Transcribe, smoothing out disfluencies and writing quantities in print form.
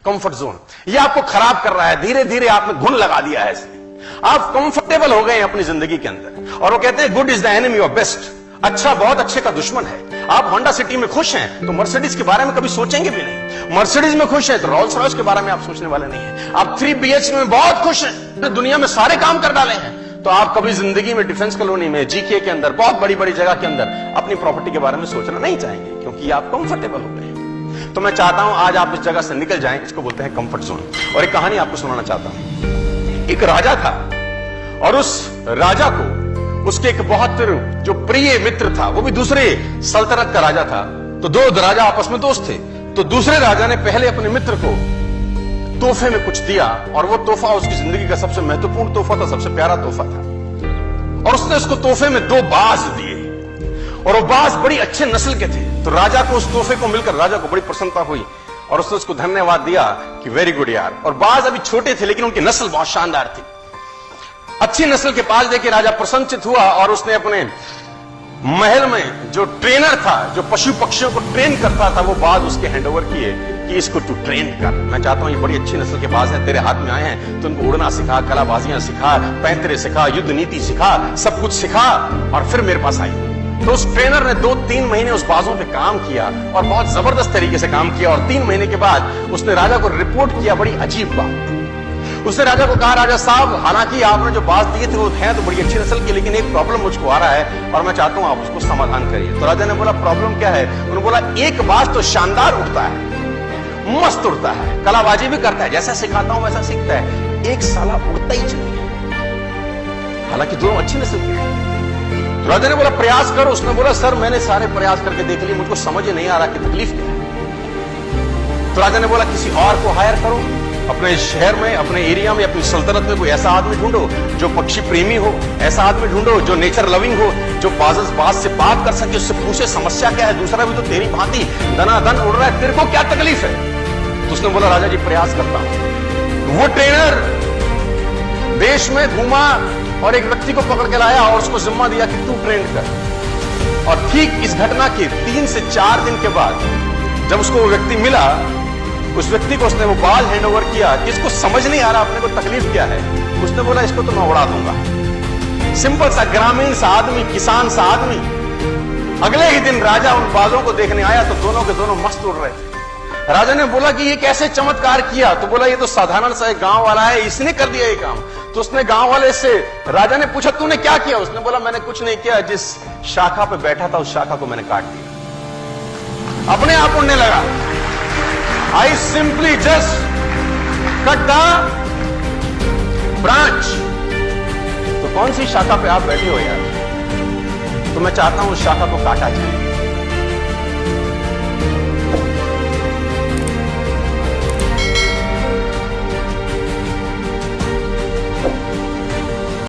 Comfort zone, ये आपको खराब कर रहा है, धीरे धीरे आपने घुन लगा दिया है इसने। आप कंफर्टेबल हो गए अपनी जिंदगी के अंदर, और वो कहते हैं good is the enemy of best, अच्छा बहुत अच्छे का दुश्मन है। आप होंडा सिटी में खुश हैं तो मर्सिडीज के बारे में कभी सोचेंगे भी नहीं, मर्सिडीज में खुश हैं तो रोल्स रॉयस के बारे में आप सोचने वाले नहीं है। आप 3 BHK में बहुत खुश हैं, दुनिया में सारे काम कर डाले हैं, तो आप कभी जिंदगी में डिफेंस कॉलोनी में, GK के अंदर, बहुत बड़ी बड़ी जगह के अंदर अपनी प्रॉपर्टी के बारे में सोचना नहीं चाहेंगे, क्योंकि आप कंफर्टेबल हो गए। तो मैं चाहता हूं आज आप इस जगह से निकल जाएं, इसको बोलते हैं कंफर्ट जोन। और एक कहानी आपको सुनाना चाहता हूं। एक राजा था और उस राजा को उसके एक बहुत जो प्रिय मित्र था, वो भी दूसरे सल्तनत का राजा था। तो दो राजा आपस में दोस्त थे। तो दूसरे राजा ने पहले अपने मित्र को तोहफे में कुछ दिया, और वो तोहफा उसकी जिंदगी का सबसे महत्वपूर्ण तोहफा था, सबसे प्यारा तोहफा था। और उसने उसको तोहफे में 2 बाज दिए, और वो बाज बड़ी अच्छे नस्ल के थे। तो राजा को उस तोहफे को मिलकर राजा को बड़ी प्रसन्नता हुई, और उसने उसको धन्यवाद दिया कि वेरी गुड यार। और बाज अभी छोटे थे, लेकिन उनकी नस्ल बहुत शानदार थी। अच्छी नस्ल के पास देखे राजा प्रसन्नचित हुआ, और उसने अपने महल में जो ट्रेनर था, जो पशु पक्षियों को ट्रेन करता था, वो बाज उसके हैंडओवर किए कि इसको तू ट्रेन कर। मैं चाहता हूं ये बड़ी अच्छी नस्ल के बाज है, तेरे हाथ में आए हैं तो उनको उड़ना सिखा, कलाबाजियां सिखा, पैंतरे सिखा, युद्ध नीति सिखा, सब कुछ सिखा, और फिर मेरे पास आई। तो उस ट्रेनर ने 2-3 महीने उस बाजों पे काम किया, और बहुत जबरदस्त तरीके से काम किया। और 3 महीने के बाद उसने राजा को रिपोर्ट किया बड़ी अजीब बात। उसने राजा को कहा, राजा साहब, हालांकि आपने जो बात दिए थे वो हैं तो बड़ी अच्छी नस्ल की, लेकिन एक प्रॉब्लम मुझको आ रहा है और मैं चाहता हूं आप उसको समाधान करिए। तो राजा ने बोला, प्रॉब्लम क्या है? उन्होंने बोला, एक बाज तो शानदार उड़ता है, मस्त उड़ता है, कलाबाजी भी करता है, जैसा सिखाता हूं वैसा सीखता है, एक साला उड़ता ही चाहिए, हालांकि दोनों अच्छी नस्ल के हैं। तो राजा ने बोला, प्रयास करो। उसने बोला, सर मैंने सारे प्रयास करके देख लिए, मुझको समझ ही नहीं आ रहा कि तकलीफ क्या है। तो राजा ने बोला, किसी और को हायर करो, अपने शहर में, अपने एरिया में, अपनी सल्तनत में कोई ऐसा आदमी ढूंढो जो पक्षी प्रेमी हो, ऐसा आदमी ढूंढो जो नेचर लविंग हो, जो बाज से बात कर सके, उससे पूछे समस्या क्या है, दूसरा भी तो तेरी भांति दनादन उड़ रहा है, तेरे को क्या तकलीफ है? तो उसने बोला, राजा जी प्रयास करता हूं। वो ट्रेनर देश में घूमा और एक व्यक्ति को पकड़ के लाया और उसको जिम्मा दिया कि तू ट्रेन कर। और ठीक इस घटना के 3 से 4 दिन के बाद जब उसको वो व्यक्ति मिला, उस व्यक्ति को उसने वो बाल हैंडओवर किया कि इसको समझ नहीं आ रहा अपने को तकलीफ क्या है। उसने बोला, इसको तो मैं उड़ा दूंगा। सिंपल सा ग्रामीण सा आदमी, किसान सा आदमी। अगले ही दिन राजा उन बाजों को देखने आया तो दोनों के दोनों मस्त उड़ रहे थे। राजा ने बोला कि ये कैसे चमत्कार किया? तो बोला, ये तो साधारण सा एक गांव वाला है, इसने कर दिया ये काम। तो उसने गांव वाले से, राजा ने पूछा, तूने क्या किया? उसने बोला, मैंने कुछ नहीं किया, जिस शाखा पे बैठा था उस शाखा को मैंने काट दिया, अपने आप उड़ने लगा। I simply just cut the branch। तो कौन सी शाखा पे आप बैठे हो यार? तो मैं चाहता हूं उस शाखा को काटा जाए।